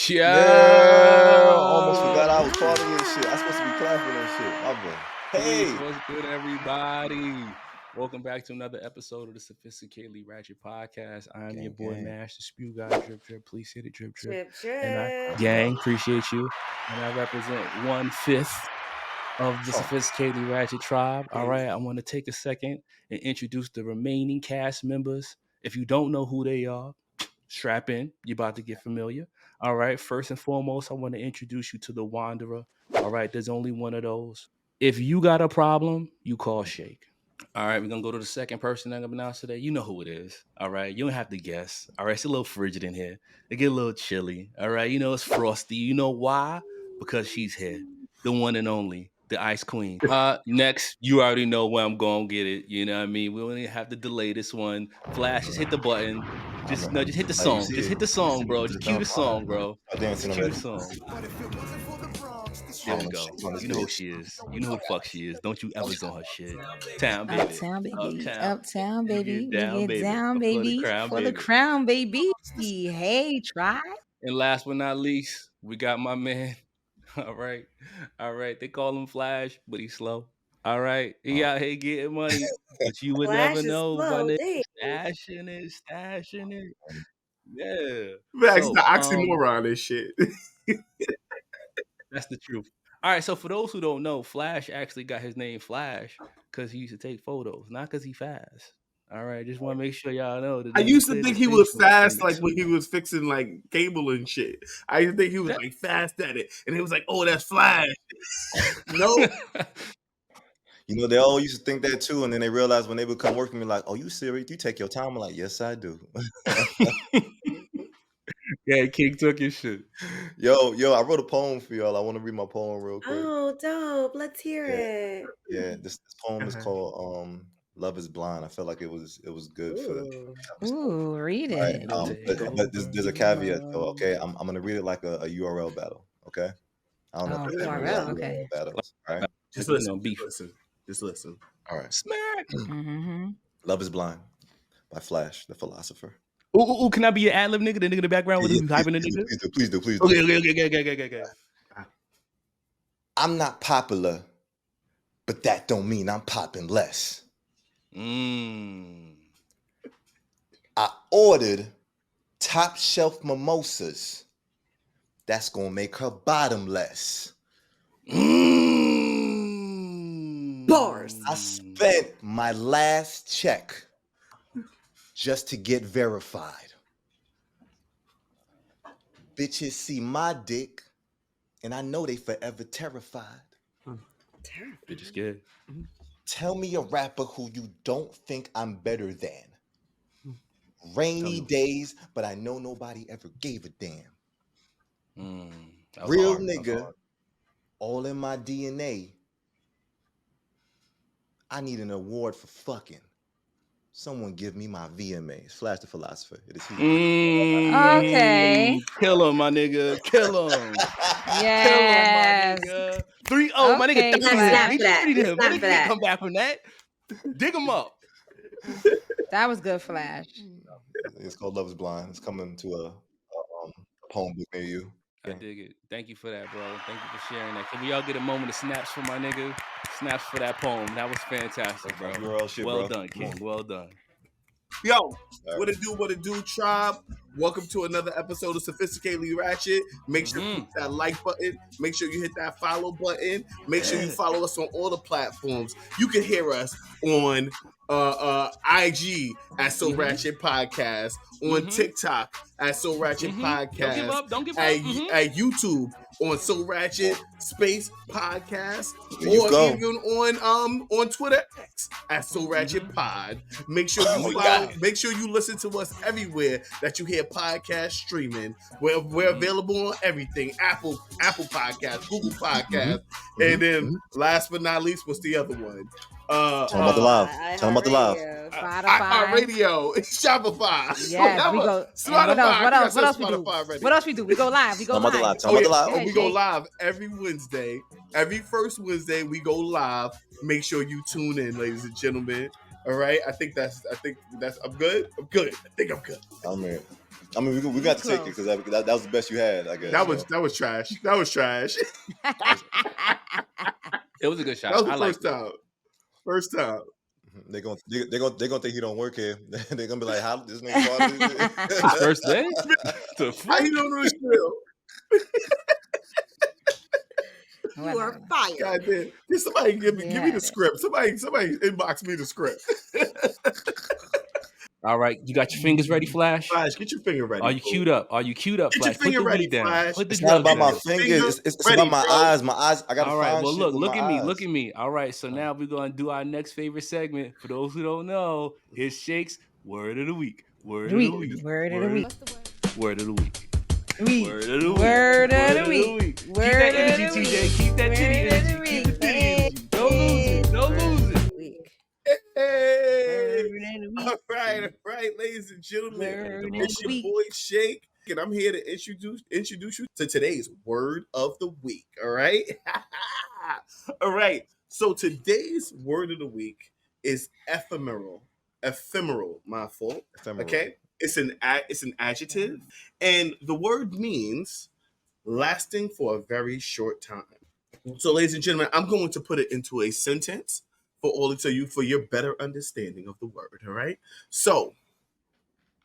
Yeah, almost forgot I was part of this shit. I'm supposed to be clapping and shit. My boy. Hey, What's good, everybody? Welcome back to another episode of the Sophisticatedly Ratchet podcast. I'm Gang, your boy gang. Mash, the spew guy. Drip, drip. Please hit it, drip, drip. Drip, And I, drip. gang, appreciate you. And I represent 1/5 of the Sophisticatedly Ratchet tribe. All right, I want to take a second and introduce the remaining cast members. If you don't know who they are, strap in. You're about to get familiar. All right, first and foremost, I want to introduce you to the Wanderer. All right, there's only one of those. If you got a problem, you call Shake. All right, we're going to go to the second person I'm going to announce today. You know who it is. All right, you don't have to guess. All right, it's a little frigid in here. It get a little chilly. All right, you know it's frosty. You know why? Because she's here. The one and only, the Ice Queen. Next, you already know where I'm going to get it. You know what I mean? We don't even have to delay this one. Flash, just hit the button. Just hit the song. Just hit the song, bro. Just cue the song, bro. Just cue the song. There we go. You know who she is. You know who the fuck she is. Don't you ever zone her shit. Town baby. Uptown baby. Uptown You baby. get down, We baby. get down, For the baby. crown, For baby. the crown, baby. Hey, try. And last but not least, we got my man. All right. They call him Flash, but he's slow. All right. He out here getting money, but you would Flash never is know. slow, But dang. stashing it. Yeah. Max, So, the oxymoron and shit. That's the truth. All right, so for those who don't know, Flash actually got his name Flash because he used to take photos, not because he fast. All right, just want to make sure y'all know that. I used to think he was fast, between the like when he was fixing like cable and shit. I used to think he was like fast at it, and he was like, "Oh, that's Flash." No, You know, they all used to think that too, and then they realized when they would come work with me, like, "Oh, you serious? You take your time?" I'm like, "Yes, I do." Yeah, King took your shit. Yo, I wrote a poem for y'all. I want to read my poem real quick. Oh, dope. Let's hear Yeah. it. Yeah, this poem is called "Love Is Blind." I felt like it was good for. Ooh, read Right, it. but there's a caveat though. Okay, I'm gonna read it like a URL battle. Okay, I don't know if URL, there's okay. battles. All right, just listen. Just listen. all right. Smack. Mm-hmm. "Love Is Blind" by Flash, the philosopher. Ooh, can I be your ad-lib nigga? The nigga in the background with who's hyping the nigga? Please do. Okay. I'm not popular, but that don't mean I'm popping less. I ordered top shelf mimosas. That's gonna make her bottomless. Bars. I spent my last check just to get verified. Bitches see my dick, and I know they forever terrified. Bitch is scared. Tell me a rapper who you don't think I'm better than. Rainy days, but I know nobody ever gave a damn. Real nigga, all in my DNA. I need an award for fucking. Someone give me my VMAs. Flash the philosopher. It is he. Okay. Kill him, my nigga. Kill him. Yes. Kill him, my nigga. 3-0, my nigga. Okay, 30 Flash. him. He 30 him. Let's My nigga can't come back from that. Dig him up. That was good, Flash. It's called Love Is Blind. It's coming to a poem book near you. I dig it. Thank you for that, bro. Thank you for sharing that. Can we all get a moment of snaps for my nigga? Snaps for that poem. That was fantastic, bro. Well done, King. Well done. Yo, what it do, tribe? Welcome to another episode of Sophisticatedly Ratchet. Make sure you hit that like button. Make sure you hit that follow button. Make sure you follow us on all the platforms. You can hear us on IG at So Ratchet Podcast, on TikTok at So Ratchet Podcast. Don't give up. At YouTube on So Ratchet Space Podcast, You go. even on Twitter X at So Ratchet Pod. Make sure you follow. Make sure you listen to us everywhere that you hear podcast streaming. We're available on everything: Apple Podcasts, Google Podcasts, and then last but not least, what's the other one? Tell them about the live. Tell them about the live. Spotify. Radio, Shopify. Yes, we go. Spotify. What else we do? What else we do? We go live. Tell them about the live. Tell them about the live. We go live every Wednesday. Every first Wednesday, we go live. Make sure you tune in, ladies and gentlemen. All right. I think I'm good. I think I'm good. I'm here. I mean, we got to take it because that was the best you had, I guess. That was trash. That was trash. It was a good shot. That was the I first liked time. First time. They're gonna think he don't work here. They're gonna be like, "How this nigga started?" His first day? How you don't know this drill? You are fired. God damn. Somebody give me the script. Somebody inbox me the script. All right, you got your fingers ready, Flash? Flash, get your finger ready. Are you queued up? Flash? Get your finger Put the ready, weed down. Flash. Put the It's not about my down. fingers. It's about my eyes. My eyes. I gotta All right, find well, shit look with at my me. eyes. Look at me. All right, so now we're going to do our next favorite segment. For those who don't know, here's Shake's Word of the Week. Word of the Week. Word of the week. Word of the Week. Word of the Week. Word of the week. Keep that energy, TJ. Keep that titty energy. Keep the titty energy. Don't lose it. Don't lose it. Hey! All right, ladies and gentlemen, it's your boy Shake, and I'm here to introduce you to today's word of the week. All right, all right. So today's word of the week is ephemeral. Ephemeral, my fault. Ephemeral. Okay, it's an adjective, and the word means lasting for a very short time. So, ladies and gentlemen, I'm going to put it into a sentence for all of you for your better understanding of the word. All right. So,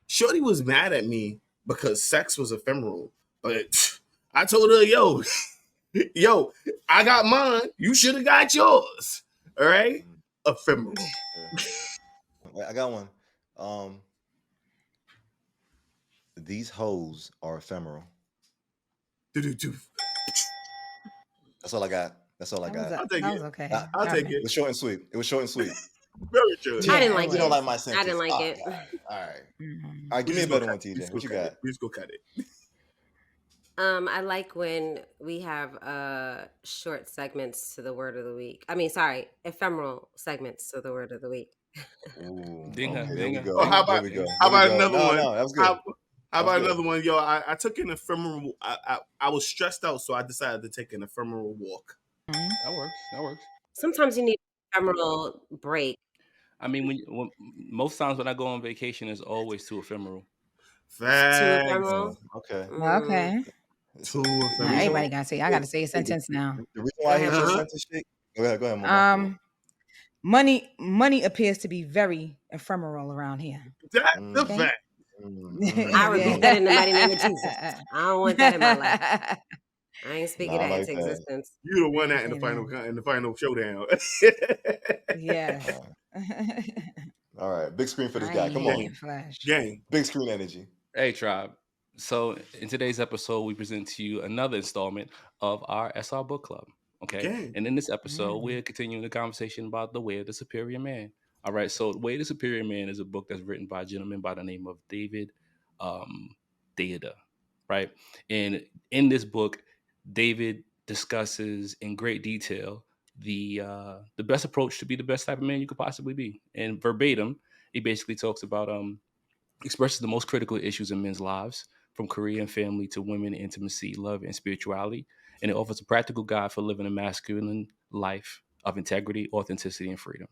Shorty was mad at me because sex was ephemeral, but I told her, yo, I got mine. You should have got yours. All right. Ephemeral. I got one. These hoes are ephemeral. That's all I got. I'll take it. Okay. I'll take it. It was short and sweet. Very good. I didn't like You it. don't like my sentence. I didn't like it. All right. All right, give me a better one, TJ. What you got? We just go cut it. I like when we have short segments to the word of the week. I mean, sorry, ephemeral segments to the word of the week. Ooh, Dinger. there we go. Oh, how about another one? No, that was good. How about another one? Yo, I took an ephemeral. I was stressed out, so I decided to take an ephemeral walk. That works. Sometimes you need an ephemeral break. I mean, most times when I go on vacation, it's always too ephemeral. Facts. Too ephemeral. Okay. Okay. Too Now, ephemeral. everybody got to say. I got to say a sentence now. The reason why I hate your sentence, shit. Go ahead, Mama. Money appears to be very ephemeral around here. That's the fact. I rebuke that in the mighty name of Jesus. I don't want that in my life. I ain't speaking that into existence. You the one that in the final showdown. Yes. All right, big screen for this guy. Come on, Flash. Gang. Big screen energy. Hey, Tribe. So in today's episode, we present to you another installment of our SR Book Club. Okay. Gang. And in this episode, we're continuing the conversation about The Way of the Superior Man. All right. So The Way of the Superior Man is a book that's written by a gentleman by the name of David Deida. Right. And in this book, David discusses in great detail the best approach to be the best type of man you could possibly be. And verbatim, he basically talks about expresses the most critical issues in men's lives, from career and family to women, intimacy, love, and spirituality. And it offers a practical guide for living a masculine life of integrity, authenticity, and freedom.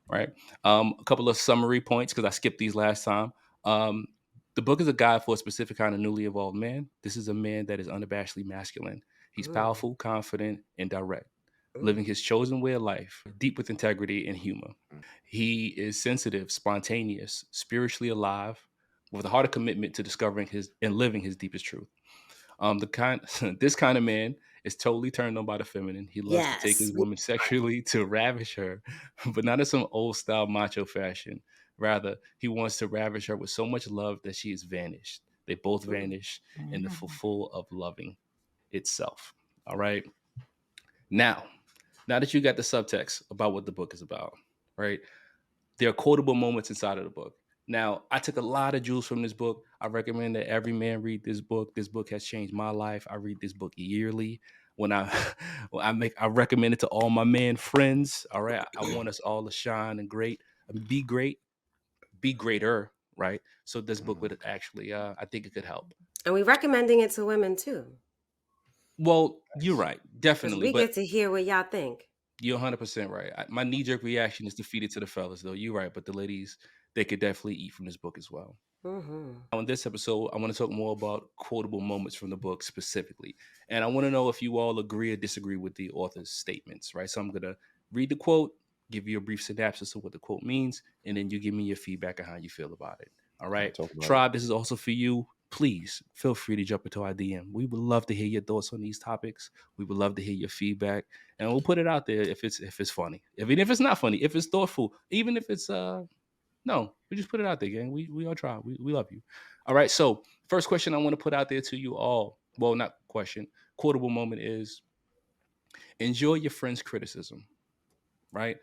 Right. A couple of summary points, because I skipped these last time. The book is a guide for a specific kind of newly evolved man. This is a man that is unabashedly masculine. He's powerful, confident, and direct, living his chosen way of life, deep with integrity and humor. He is sensitive, spontaneous, spiritually alive, with a heart of commitment to discovering his and living his deepest truth. This kind of man is totally turned on by the feminine. He loves to take his woman sexually to ravish her, but not in some old style macho fashion. Rather, he wants to ravish her with so much love that she is vanished. They both vanish in the full of loving itself. All right. Now that you got the subtext about what the book is about, right? There are quotable moments inside of the book. Now, I took a lot of jewels from this book. I recommend that every man read this book. This book has changed my life. I read this book yearly. When I recommend it to all my man friends. All right. I want us all to shine and be greater. Right. So this book would actually, I think it could help. And we're recommending it to women too. Well, you're right. Definitely. We get to hear what y'all think. You're 100% right. My knee-jerk reaction is to feed it to the fellas, though. You're right. But the ladies, they could definitely eat from this book as well. On this episode, I want to talk more about quotable moments from the book specifically. And I want to know if you all agree or disagree with the author's statements, right? So I'm going to read the quote, give you a brief synopsis of what the quote means, and then you give me your feedback on how you feel about it. All right. Talk about Tribe, this is also for you. Please feel free to jump into our DM. We would love to hear your thoughts on these topics. We would love to hear your feedback, and we'll put it out there if it's funny, even if it's not funny, if it's thoughtful, even if it's no, we just put it out there, gang. We all try. We love you. All right. So first question I want to put out there to you all. Well, not question. Quotable moment is enjoy your friend's criticism. Right.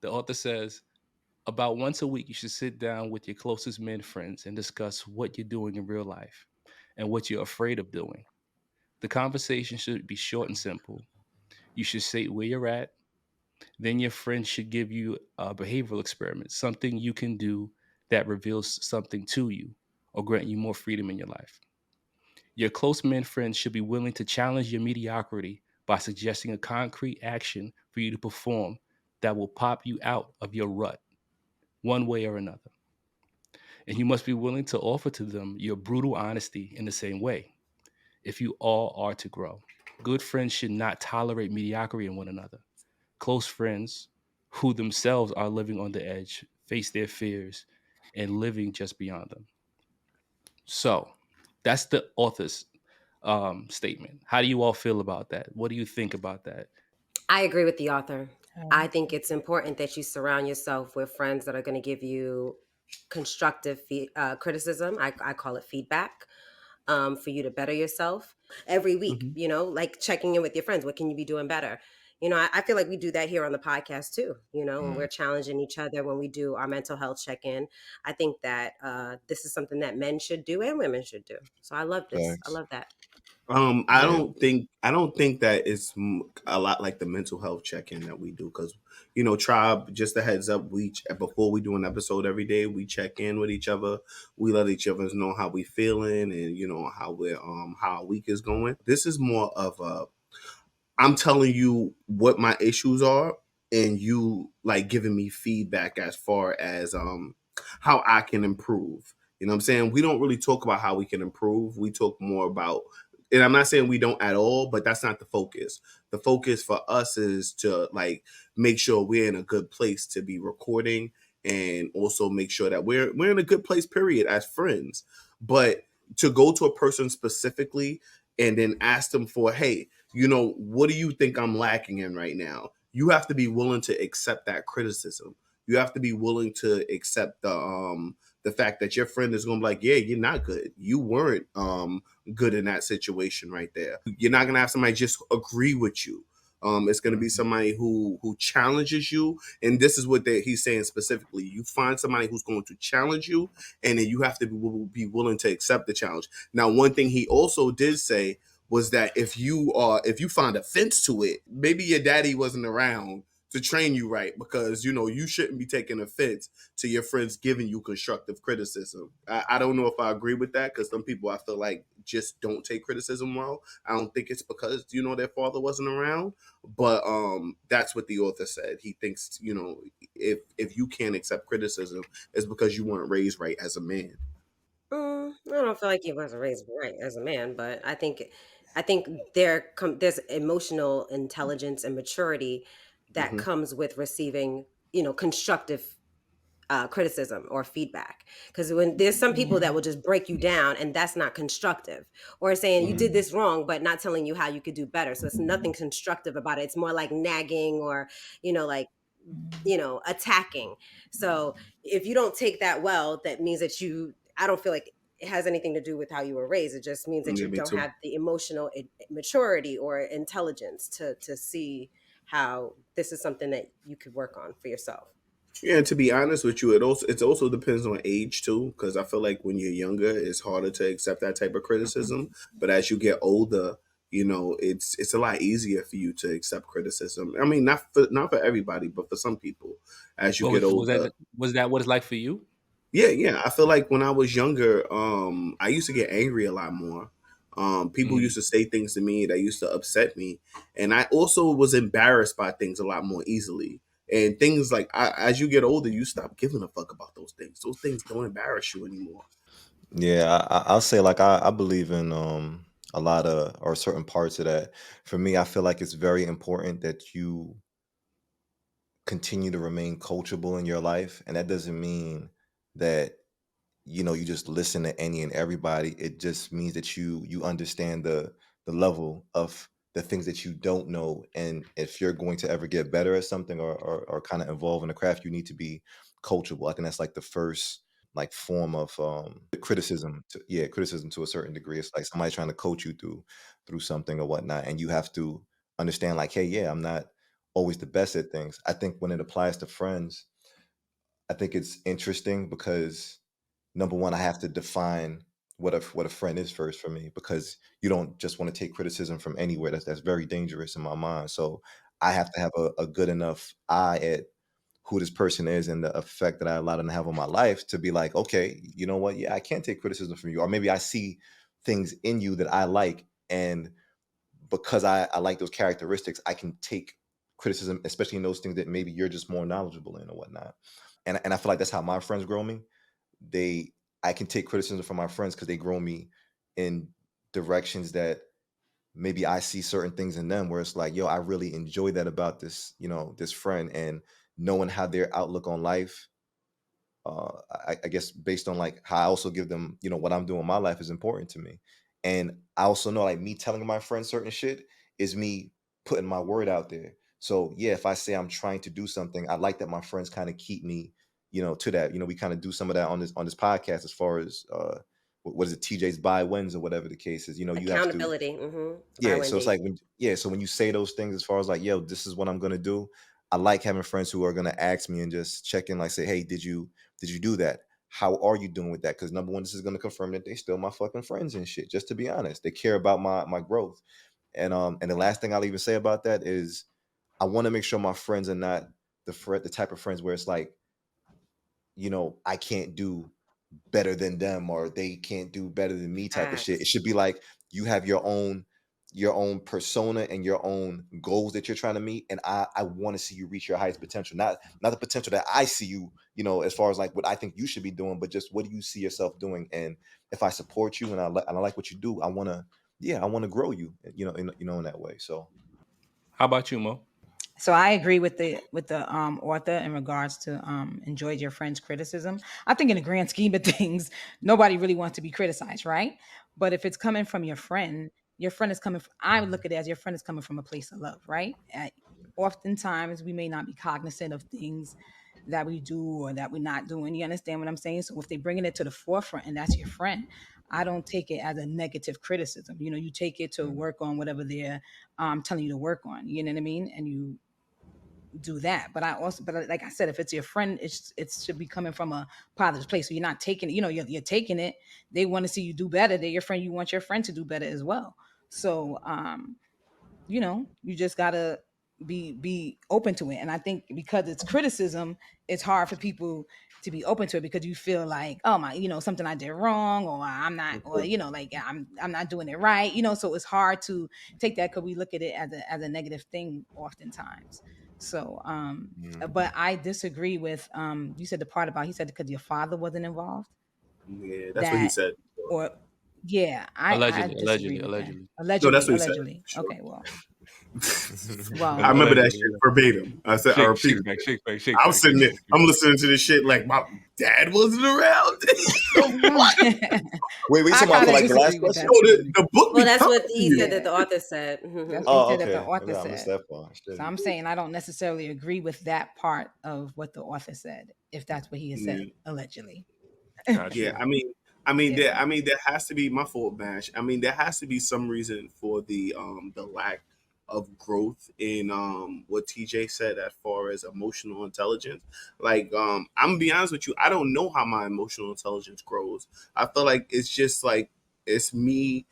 The author says about once a week you should sit down with your closest men friends and discuss what you're doing in real life and what you're afraid of doing. The conversation should be short and simple. You should say where you're at. Then your friend should give you a behavioral experiment, something you can do that reveals something to you or grant you more freedom in your life. Your close men friends should be willing to challenge your mediocrity by suggesting a concrete action for you to perform that will pop you out of your rut one way or another. And you must be willing to offer to them your brutal honesty in the same way if you all are to grow. Good friends should not tolerate mediocrity in one another. Close friends who themselves are living on the edge face their fears and living just beyond them. So that's the author's statement. How do you all feel about that? What do you think about that? I agree with the author. I think it's important that you surround yourself with friends that are going to give you constructive criticism. I call it feedback, for you to better yourself every week, like checking in with your friends. What can you be doing better? I feel like we do that here on the podcast too, when we're challenging each other, when we do our mental health check-in. I think that this is something that men should do and women should do. So I love this. I love that. I don't think that it's a lot like the mental health check-in that we do, because Tribe, just a heads up, before we do an episode every day, we check in with each other. We let each other know how we feeling and how we're how our week is going. This is more of a, I'm telling you what my issues are, and you like giving me feedback as far as how I can improve. You know what I'm saying? We don't really talk about how we can improve. We talk more about, and I'm not saying we don't at all, but that's not the focus. The focus for us is to like make sure we're in a good place to be recording, and also make sure that we're in a good place, period, as friends. But to go to a person specifically and then ask them for, hey, what do you think I'm lacking in right now? You have to be willing to accept that criticism. You have to be willing to accept the fact that your friend is going to be like, yeah, you're not good. You weren't good in that situation right there. You're not going to have somebody just agree with you. It's going to be somebody who challenges you. And this is what he's saying specifically. You find somebody who's going to challenge you, and then you have to be willing to accept the challenge. Now, one thing he also did say was that if you find offense to it, maybe your daddy wasn't around to train you right, because you shouldn't be taking offense to your friends giving you constructive criticism. I don't know if I agree with that, because some people, I feel like, just don't take criticism well. I don't think it's because their father wasn't around, but that's what the author said. He thinks if you can't accept criticism, it's because you weren't raised right as a man. I don't feel like he wasn't raised right as a man, but I think there's emotional intelligence and maturity that comes with receiving constructive criticism or feedback. Because when there's some people that will just break you down, and that's not constructive, or saying you did this wrong but not telling you how you could do better, so it's nothing constructive about it. It's more like nagging, or like attacking. So if you don't take that well, that means that I don't feel like it has anything to do with how you were raised. It just means that you don't have the emotional maturity or intelligence to see how this is something that you could work on for yourself. Yeah, and to be honest with you, it also depends on age too, because I feel like when you're younger, it's harder to accept that type of criticism. But as you get older, it's a lot easier for you to accept criticism. I mean, not for everybody, but for some people, as you get older. Was that what it's like for you? Yeah. I feel like when I was younger, I used to get angry a lot more. People used to say things to me that used to upset me, and I also was embarrassed by things a lot more easily. And things like, as you get older, you stop giving a fuck about those things. Those things don't embarrass you anymore. Yeah, I'll say like I believe in a lot of or certain parts of that. For me, I feel like it's very important that you continue to remain coachable in your life, and that doesn't mean that you just listen to any and everybody. It just means that you understand the level of the things that you don't know, and if you're going to ever get better at something or kind of evolve in the craft, you need to be coachable. I think that's like the first like form of criticism criticism to a certain degree. It's like somebody trying to coach you through something or whatnot, and you have to understand like, hey, yeah, I'm not always the best at things. I think when it applies to friends, I think it's interesting because number one, I have to define what a friend is first for me, because you don't just want to take criticism from anywhere. That's very dangerous in my mind. So I have to have a good enough eye at who this person is and the effect that I allow them to have on my life to be like, okay, you know what? Yeah, I can't take criticism from you. Or maybe I see things in you that I like. And because I like those characteristics, I can take criticism, especially in those things that maybe you're just more knowledgeable in or whatnot. And I feel like that's how my friends grow me. They I can take criticism from my friends because they grow me in directions that maybe I see certain things in them where it's like, yo, I really enjoy that about this friend, and knowing how their outlook on life, I guess based on like how I also give them, what I'm doing in my life is important to me. And I also know like me telling my friends certain shit is me putting my word out there. So yeah, if I say I'm trying to do something, I like that my friends kind of keep me, to that. We kind of do some of that on this podcast as far as what is it, TJ's buy wins or whatever the case is. You have to. Accountability. By Yeah, so it's Wendy. like so when you say those things as far as like, yo, this is what I'm gonna do, I like having friends who are gonna ask me and just check in, like say, hey, did you do that? How are you doing with that? Because number one, this is gonna confirm that they still my fucking friends and shit. Just to be honest, they care about my growth. And the last thing I'll even say about that is I want to make sure my friends are not the type of friends where it's like, I can't do better than them or they can't do better than me type of shit. It Facts. should be like you have your own persona and your own goals that you're trying to meet, and I want to see you reach your highest potential. Not the potential that I see you, as far as like what I think you should be doing, but just what do you see yourself doing? And if I support you and I like what you do, I want to grow you, in that way. So How about you, Mo? So I agree with the author in regards to enjoyed your friend's criticism. I think in the grand scheme of things, nobody really wants to be criticized, right? But if it's coming from your friend is coming. I would look at it as your friend is coming from a place of love, right? Oftentimes, we may not be cognizant of things that we do or that we're not doing. You understand what I'm saying? So if they're bringing it to the forefront and that's your friend, I don't take it as a negative criticism. You take it to work on whatever they're telling you to work on. You know what I mean? And you do that. But like I said, if it's your friend, it should be coming from a positive place. So you're not taking it. You're taking it. They want to see you do better. They're your friend. You want your friend to do better as well. So you just gotta be open to it. And I think because it's criticism, it's hard for people to be open to it because you feel like, oh my, something I did wrong, or I'm not, or like I'm not doing it right. So it's hard to take that because we look at it as a negative thing oftentimes. So but I disagree with you said the part about he said because your father wasn't involved. Yeah, that's what he That said. or yeah, I Allegedly, disagree allegedly, with that. allegedly, No, that's Allegedly, what he said. allegedly. Sure. Okay, well, I remember that allegedly. shit verbatim. I Shake, repeated shake back, it. shake back, shake I'm back, shake sitting there. back. I'm listening to this shit like my dad wasn't around. wait, I talking about kind for of like the last disagree with question? that No, too. the book Well, be that's coming what to he said you. that Yeah, the author said. that's what he Oh, said that the okay. author Maybe I missed said. that part. So Shit. I'm saying I don't necessarily agree with that part of what the author said, if that's what he has Yeah. said allegedly. Got Yeah, you. Yeah. there has to be my fault, Bash. There has to be some reason for the lack of growth in what TJ said as far as emotional intelligence. Like I'm gonna be honest with you, I don't know how my emotional intelligence grows. I feel like it's just like it's me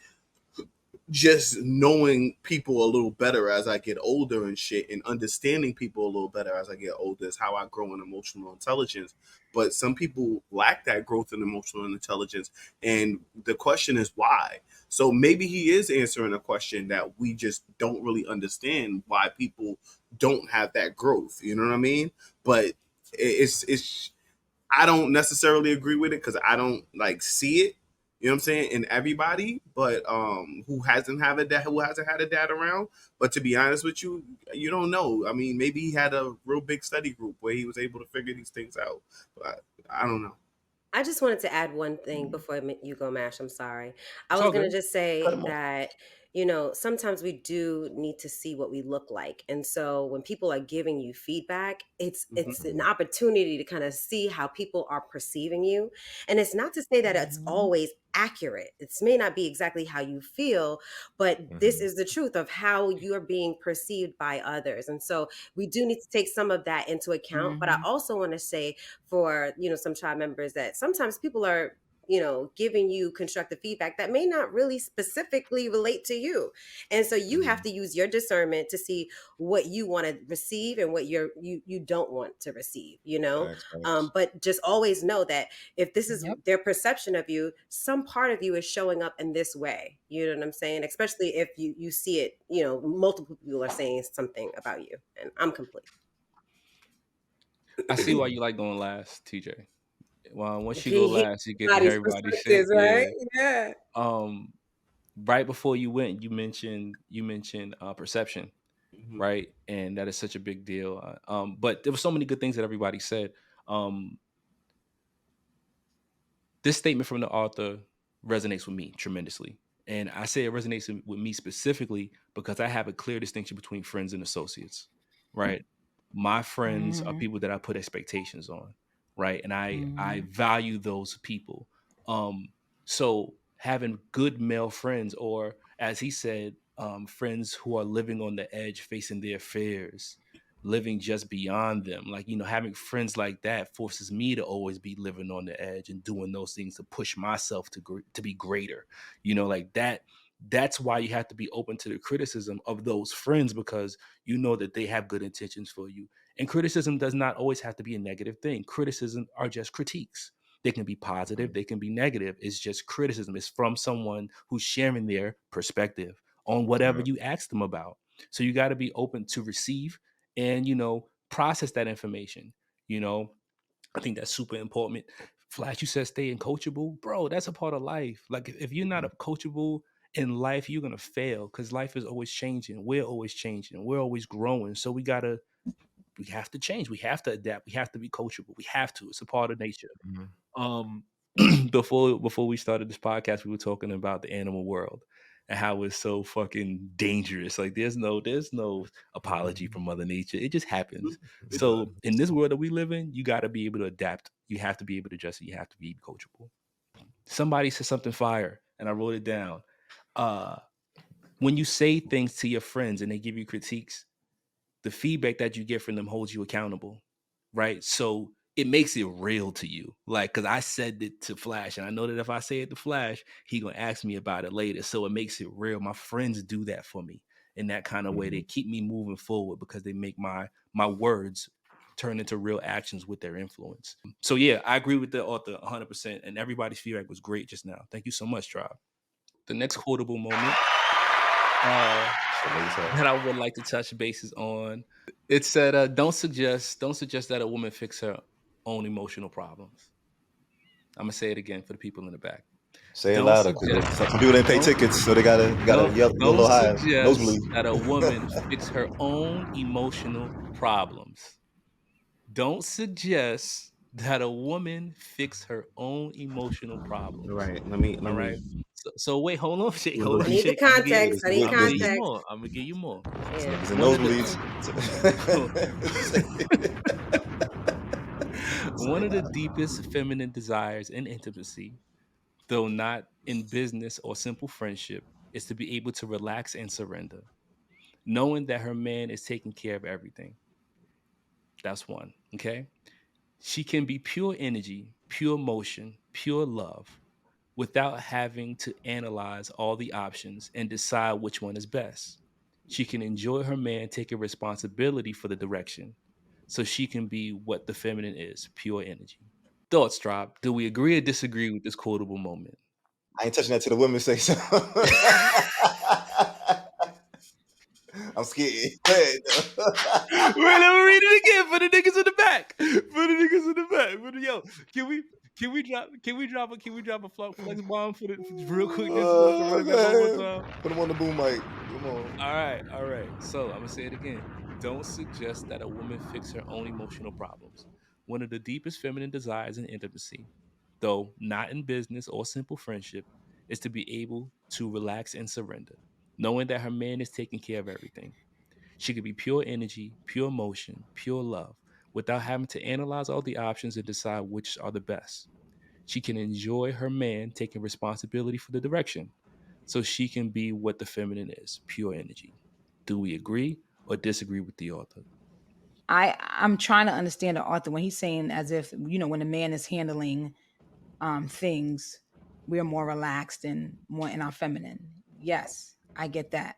just knowing people a little better as I get older and shit, and understanding people a little better as I get older is how I grow in emotional intelligence. But some people lack that growth in emotional intelligence, and the question is why. So maybe he is answering a question that we just don't really understand why people don't have that growth. You know what I mean? But it's I don't necessarily agree with it because I don't like see it. You know what I'm saying? In everybody, but who hasn't had a dad around. But to be honest with you, you don't know. I mean, maybe he had a real big study group where he was able to figure these things out. But I don't know. I just wanted to add one thing before you go, Mash. I'm sorry. I It's was all going to good. just Cut say him off. that, sometimes we do need to see what we look like. And so when people are giving you feedback, it's an opportunity to kind of see how people are perceiving you. And it's not to say that it's always accurate. It may not be exactly how you feel, but this is the truth of how you're being perceived by others. And so we do need to take some of that into account. But I also want to say for some tribe members that sometimes people are giving you constructive feedback that may not really specifically relate to you, and so you have to use your discernment to see what you want to receive and what you don't want to receive. But just always know that if this is their perception of you, some part of you is showing up in this way. You know what I'm saying? Especially if you see it, multiple people are saying something about you. And I'm complete. I see why you like going last, TJ. Well, once you go He last, you get to body's everybody shit. perspectives, Yeah. right? Yeah. Right before you went, you mentioned perception, Mm-hmm. right? And that is such a big deal. But there were so many good things that everybody said. This statement from the author resonates with me tremendously. And I say it resonates with me specifically because I have a clear distinction between friends and associates, right? My friends are people that I put expectations on, right? And I value those people. So having good male friends, or as he said, friends who are living on the edge, facing their fears, living just beyond them, like, having friends like that forces me to always be living on the edge and doing those things to push myself to be greater, like that. That's why you have to be open to the criticism of those friends, because you know that they have good intentions for you. And criticism does not always have to be a negative thing. Criticism are just critiques. They can be positive, they can be negative. It's just criticism. It's from someone who's sharing their perspective on whatever you ask them about. So you got to be open to receive and process that information. I think that's super important. Flash, you said staying coachable, bro. That's a part of life. Like, if you're not coachable in life, you're gonna fail, because life is always changing. We're always changing. We're always growing. So we have to change. We have to adapt. We have to be coachable. We have to. It's a part of nature. Um, before we started this podcast, we were talking about the animal world and how it's so fucking dangerous. Like, there's no apology from Mother Nature. It just happens. So in this world that we live in, you got to be able to adapt. You have to be able to adjust it. You have to be coachable. Somebody said something fire, and I wrote it down. When you say things to your friends and they give you critiques, the feedback that you get from them holds you accountable, right? So it makes it real to you. Like, because I said it to Flash, and I know that if I say it to Flash, he gonna ask me about it later. So it makes it real. My friends do that for me in that kind of way. They keep me moving forward because they make my words turn into real actions with their influence. So yeah, I agree with the author 100%. And everybody's feedback was great just now. Thank you so much, Tribe. The next quotable moment that I would like to touch bases on. It said, "Don't suggest that a woman fix her own emotional problems." I'm gonna say it again for the people in the back. Say it Don't louder, because suggest some people didn't pay don't tickets, so they gotta don't yell a don't little higher. suggest Nosebleed. that a woman fix her own emotional problems. Don't suggest that a woman fix her own emotional problems. Right. All right. So wait, hold on, Shake. Hold I on, need the Shake. I'm gonna give context. I need you context. more. I'm gonna give you more. Yeah. Niggas in One of nosebleeds. one of the deepest feminine desires in intimacy, though not in business or simple friendship, is to be able to relax and surrender, knowing that her man is taking care of everything. That's one. Okay. She can be pure energy, pure motion, pure love, without having to analyze all the options and decide which one is best. She can enjoy her man taking responsibility for the direction, so she can be what the feminine is, pure energy. Thoughts, drop. Do we agree or disagree with this quotable moment? I ain't touching that till the women say so. I'm scared. Go ahead, Wait, let me read it again for the niggas in the back. For the niggas in the back. Yo, can we Can we drop a flex bomb for real quick just so I can run it back one more time? Put him on the boom mic. Come on. All right. So I'm gonna say it again. Don't suggest that a woman fix her own emotional problems. One of the deepest feminine desires in intimacy, though not in business or simple friendship, is to be able to relax and surrender, knowing that her man is taking care of everything. She could be pure energy, pure emotion, pure love, without having to analyze all the options and decide which are the best. She can enjoy her man taking responsibility for the direction, so she can be what the feminine is, pure energy. Do we agree or disagree with the author? I'm trying to understand the author when he's saying as if, when a man is handling things, we're more relaxed and more in our feminine. Yes, I get that.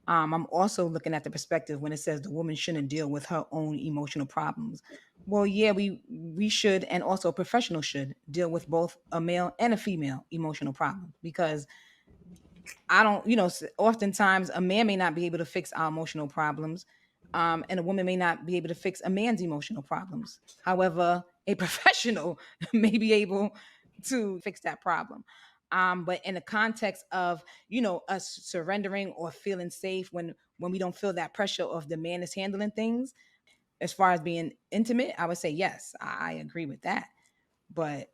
I'm also looking at the perspective when it says the woman shouldn't deal with her own emotional problems. Well, yeah, we should, and also a professional should deal with both a male and a female emotional problem, because I don't, oftentimes a man may not be able to fix our emotional problems, and a woman may not be able to fix a man's emotional problems. However, a professional may be able to fix that problem. But in the context of, us surrendering or feeling safe when we don't feel that pressure of the man is handling things, as far as being intimate, I would say yes, I agree with that. But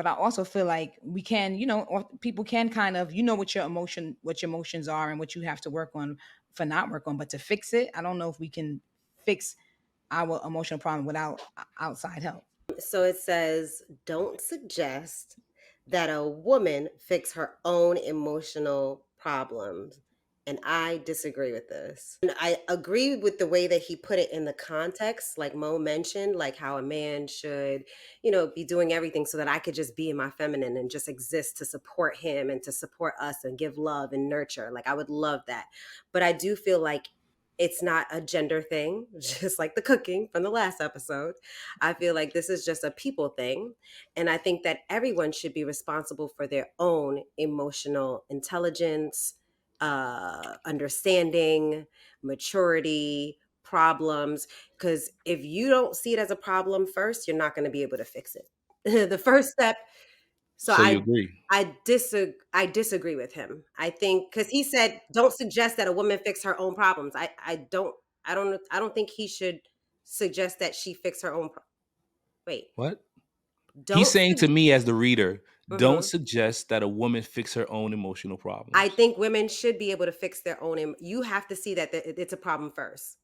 I also feel like we can, or people can kind of, what your emotions are and what you have to work on for not work on, but to fix it, I don't know if we can fix our emotional problem without outside help. So it says, don't suggest that a woman fix her own emotional problems. And I disagree with this. And I agree with the way that he put it in the context, like Mo mentioned, like how a man should, be doing everything so that I could just be in my feminine and just exist to support him and to support us and give love and nurture. Like I would love that. But I do feel like it's not a gender thing, just like the cooking from the last episode. I feel like this is just a people thing. And I think that everyone should be responsible for their own emotional intelligence, understanding, maturity, problems. Because if you don't see it as a problem first, you're not going to be able to fix it. The first step. So So you agree? I disagree with him. I think because he said don't suggest that a woman fix her own problems. I don't think he should suggest that she fix her own. Wait, What? He's don't. saying to me as the reader, don't Mhm. suggest that a woman fix her own emotional I problems. think women should be able to fix their own. You have to see that it's a problem first.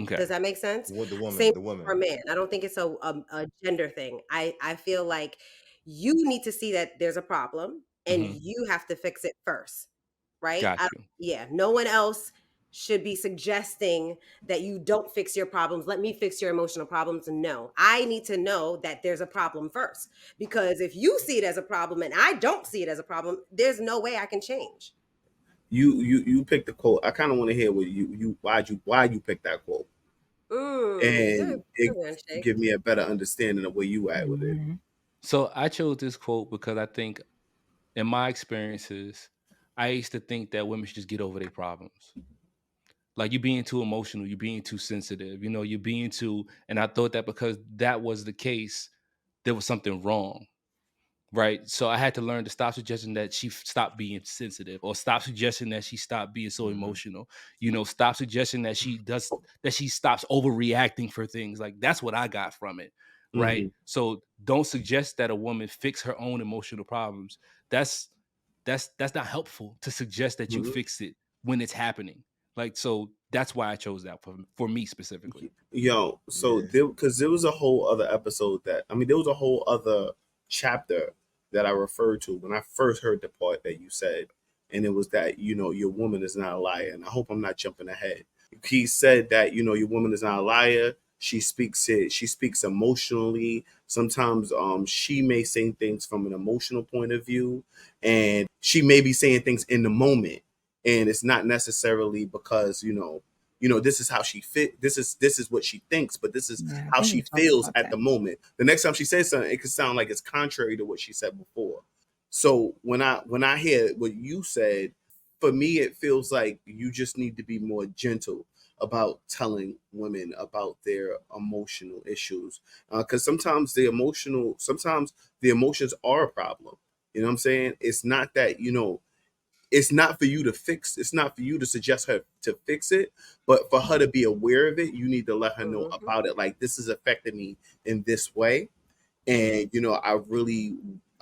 Okay. Does that make sense? What the Same woman? The for a woman. man. I don't think it's a gender thing. I feel like you need to see that there's a problem and Hmm. you have to fix it first, right? Got you. Yeah, no one else should be suggesting that you don't fix your problems. Let me fix your emotional problems. No, I need to know that there's a problem first, because if you see it as a problem and I don't see it as a problem, there's no way I can change. You picked the quote. I kind of want to hear what why you picked that quote, Good, and it good handshake. give me a better understanding of where you at with it. Mhm. So I chose this quote because I think in my experiences, I used to think that women should just get over their problems. Like you're being too emotional, you're being too sensitive, you're being too, and I thought that because that was the case, there was something wrong. Right. So I had to learn to stop suggesting that she stop being sensitive, or stop suggesting that she stop being so emotional. Stop suggesting that she stops overreacting for things. Like that's what I got from it. Right. Hmm. So don't suggest that a woman fix her own emotional problems. That's that's not helpful to suggest that you fix it when it's happening. Like, so that's why I chose that for me specifically. Yo, so Yeah. there was a whole other episode there was a whole other chapter that I referred to when I first heard the part that you said, and it was that your woman is not a liar, and I hope I'm not jumping ahead. He said that your woman is not a liar. She speaks it. She speaks emotionally. Sometimes she may say things from an emotional point of view, and she may be saying things in the moment, and it's not necessarily because this is how she fit. This is what she thinks, but this is Yeah, I how think she we talked feels about at that. the moment. The next time she says something, it could sound like it's contrary to what she said before. So when I hear what you said, for me it feels like you just need to be more gentle. about telling women about their emotional issues, because sometimes the emotions are a problem. You know what I'm saying? It's not that, it's not for you to fix. It's not for you to suggest her to fix it, but for her to be aware of it, you need to let her know Mm-hmm. about it. Like, this is affecting me in this way, and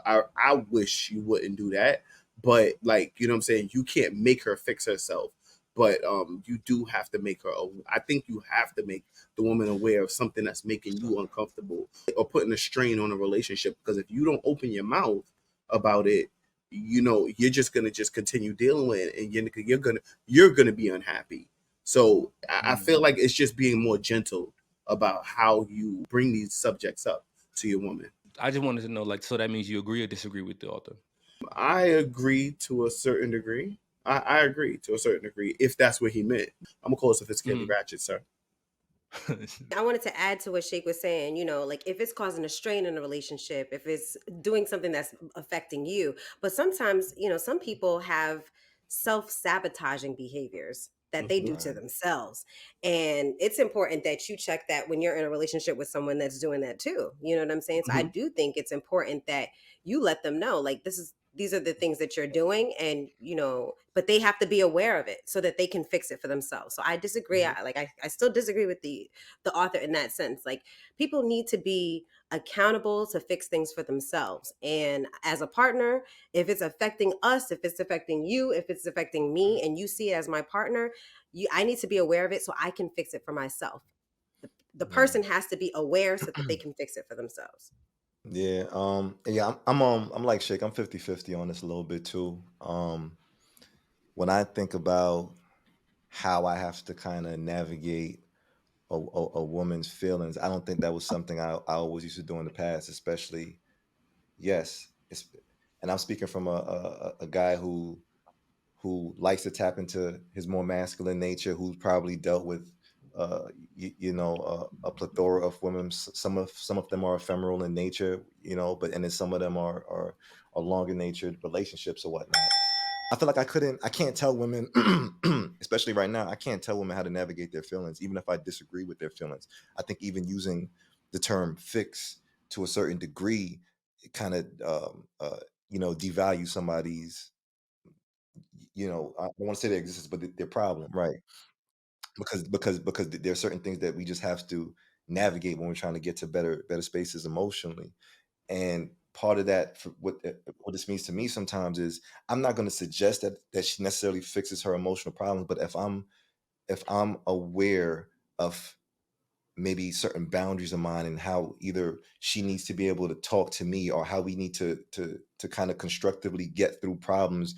I wish you wouldn't do that. But, like, you know what I'm saying, you can't make her fix herself, but you do have to make her. I think you have to make the woman aware of something that's making you uncomfortable or putting a strain on a relationship. Because if you don't open your mouth about it, you're just gonna just continue dealing with it, and you're gonna be unhappy. So I feel like it's just being more gentle about how you bring these subjects up to your woman. I just wanted to know, like, so that means you agree or disagree with the author? I agree to a certain degree. I agree to a certain degree, if that's what he meant. I'm gonna call it sophisticatedly ratchet, sir. I wanted to add to what Sheikh was saying, like if it's causing a strain in a relationship, if it's doing something that's affecting you. But sometimes, some people have self-sabotaging behaviors that they do to Right. themselves. And it's important that you check that when you're in a relationship with someone that's doing that too. You know what I'm saying? So I do think it's important that you let them know, like, these are the things that you're doing, and but they have to be aware of it so that they can fix it for themselves. So I disagree. I still disagree with the author in that sense. Like, people need to be accountable to fix things for themselves. And as a partner, if it's affecting us, if it's affecting you, if it's affecting me, and you see it as my partner, I need to be aware of it so I can fix it for myself. The Yeah. person has to be aware so that they can fix it for themselves. Yeah. Yeah. I'm like Shake. I'm 50-50 on this a little bit too. When I think about how I have to kind of navigate a woman's feelings, I don't think that was something I always used to do in the past, especially, yes. And I'm speaking from a guy who likes to tap into his more masculine nature, who's probably dealt with a plethora of women. Some of them are ephemeral in nature, but and then some of them are longer natured relationships or whatnot. I feel like I can't tell women, especially right now, I can't tell women how to navigate their feelings, even if I disagree with their feelings. I think even using the term fix to a certain degree, it kind of devalue somebody's, I don't want to say their existence, but their problem, right? Because there are certain things that we just have to navigate when we're trying to get to better spaces emotionally. And part of that, for what this means to me sometimes, is I'm not going to suggest that she necessarily fixes her emotional problems, but if I'm aware of maybe certain boundaries of mine and how either she needs to be able to talk to me or how we need to kind of constructively get through problems,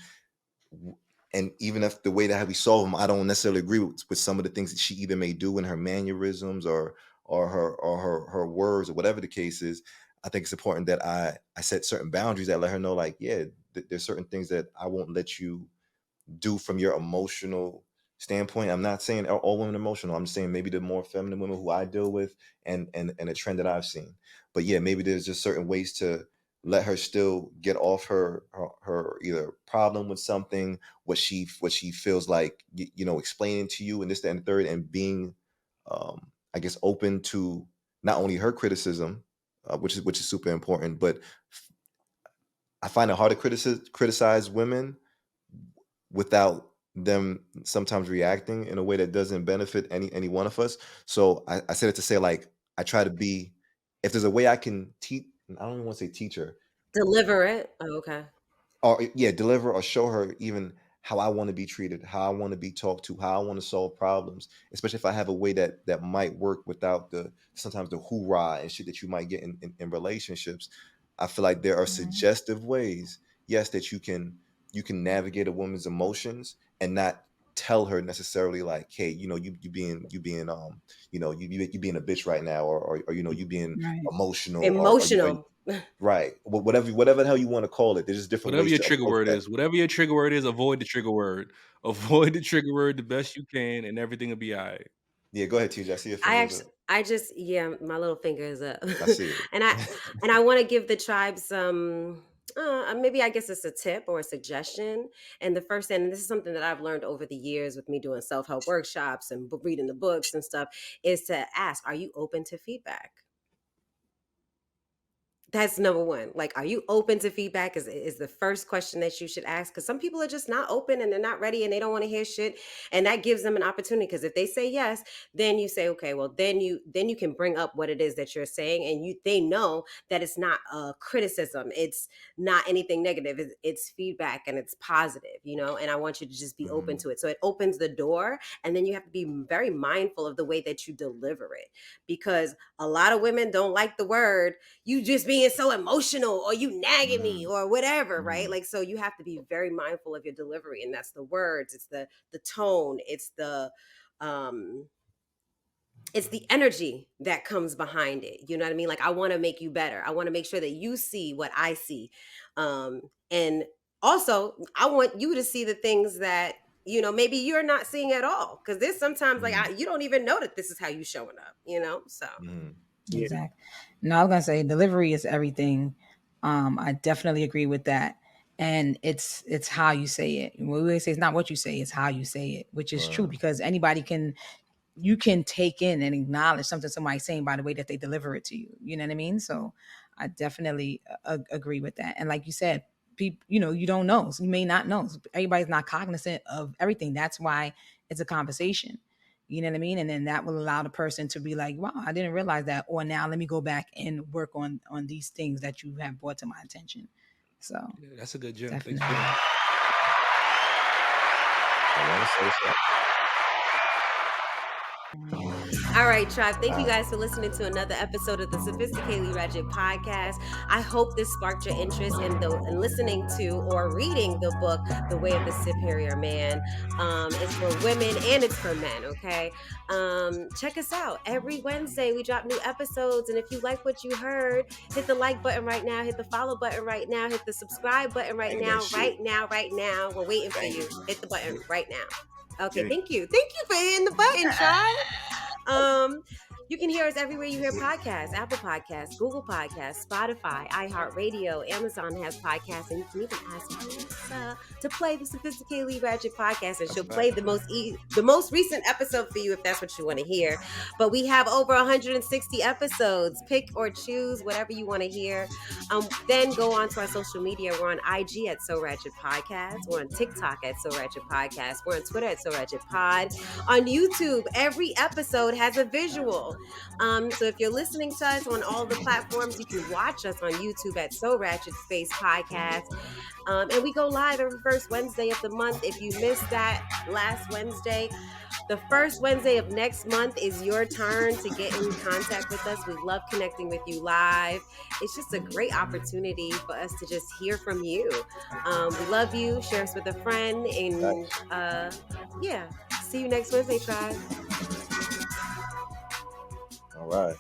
and even if the way that we solve them, I don't necessarily agree with some of the things that she either may do in her mannerisms or her words or whatever the case is. I think it's important that I set certain boundaries that let her know, like, yeah, there's certain things that I won't let you do from your emotional standpoint. I'm not saying all women are emotional. I'm just saying maybe the more feminine women who I deal with, and a trend that I've seen. But yeah, maybe there's just certain ways to let her still get off her either problem with something, what she feels like, explaining to you, and this, that, and the third, and being, I guess, open to not only her criticism, which is super important, but I find it hard to criticize women without them sometimes reacting in a way that doesn't benefit any one of us. So I said it to say, like, I try to be, if there's a way I can teach, I don't even want to say teacher, Deliver it. Oh, okay. or yeah, deliver or show her even how I want to be treated, how I want to be talked to, how I want to solve problems, especially if I have a way that might work without the sometimes the hoorah and shit that you might get in relationships. I feel like there are Mhm. suggestive ways, yes, that you can navigate a woman's emotions and not tell her necessarily, like, hey, you being you being a bitch right now, or you being Right. emotional, or Emotional. right, whatever the hell you want to call it. There's just different Whatever ways your to trigger approach word that. is, avoid the trigger word. Avoid the trigger word the best you can, and everything will be all right. Yeah, go ahead, TJ. I see your I fingers actually, up. I just, yeah, my little finger is up, I see it. and I want to give the tribe some. maybe I guess it's a tip or a suggestion. And the first thing, and this is something that I've learned over the years with me doing self-help workshops and reading the books and stuff, is to ask, are you open to feedback? That's number one. Like, are you open to feedback is the first question that you should ask. Because some people are just not open and they're not ready and they don't want to hear shit. And that gives them an opportunity. Because if they say yes, then you say, okay, well, then you can bring up what it is that you're saying. And they know that it's not a criticism. It's not anything negative. It's feedback and it's positive, and I want you to just be open to it. So it opens the door. And then you have to be very mindful of the way that you deliver it. Because a lot of women don't like the word, you just being so emotional, or you nagging me, or whatever, right? Like, so you have to be very mindful of your delivery, and that's the words, it's the tone, it's the energy that comes behind it. You know what I mean? Like, I want to make you better. I want to make sure that you see what I see, and also I want you to see the things that maybe you're not seeing at all, because there's sometimes like you don't even know that this is how you showing up, so Yeah. Exactly. No, I was gonna say delivery is everything. I definitely agree with that. And it's how you say it. We always say it's not what you say, it's how you say it, which is true, because anybody you can take in and acknowledge something somebody's saying by the way that they deliver it to you. You know what I mean? So I definitely agree with that. And like you said, people, you don't know. So you may not know. Everybody's not cognizant of everything. That's why it's a conversation. You know what I mean? And then that will allow the person to be like, wow, I didn't realize that. Or now let me go back and work on these things that you have brought to my attention. So yeah, that's a good gem. definitely. Thanks for that. I want to say so. All right, tribe. Thank you guys for listening to another episode of the Sophisticatedly Ratchet podcast. I hope this sparked your interest in listening to or reading the book, The Way of the Superior Man. It's for women and it's for men, okay? Check us out. Every Wednesday, we drop new episodes. And if you like what you heard, hit the like button right now, hit the follow button right now, hit the subscribe button right now, right now. We're waiting for you. Hit the button right now. Okay, thank you. Thank you for hitting the button, tribe. You can hear us everywhere you hear podcasts: Apple Podcasts, Google Podcasts, Spotify, iHeartRadio, Amazon has podcasts, and you can even ask Alexa to play the Sophisticatedly Ratchet podcast, and she'll play the most recent episode for you if that's what you want to hear. But we have over 160 episodes. Pick or choose whatever you want to hear. Then go on to our social media. We're on IG at So Ratchet Podcast. We're on TikTok at So Ratchet Podcast. We're on Twitter at So Ratchet Pod. On YouTube, every episode has a visual. So if you're listening to us on all the platforms, you can watch us on YouTube at So Ratchet Space Podcast. And we go live every first Wednesday of the month. If you missed that last Wednesday, the first Wednesday of next month is your turn to get in contact with us. We love connecting with you live. It's just a great opportunity for us to just hear from you. We love you. Share us with a friend. And yeah, see you next Wednesday, tribe. All right.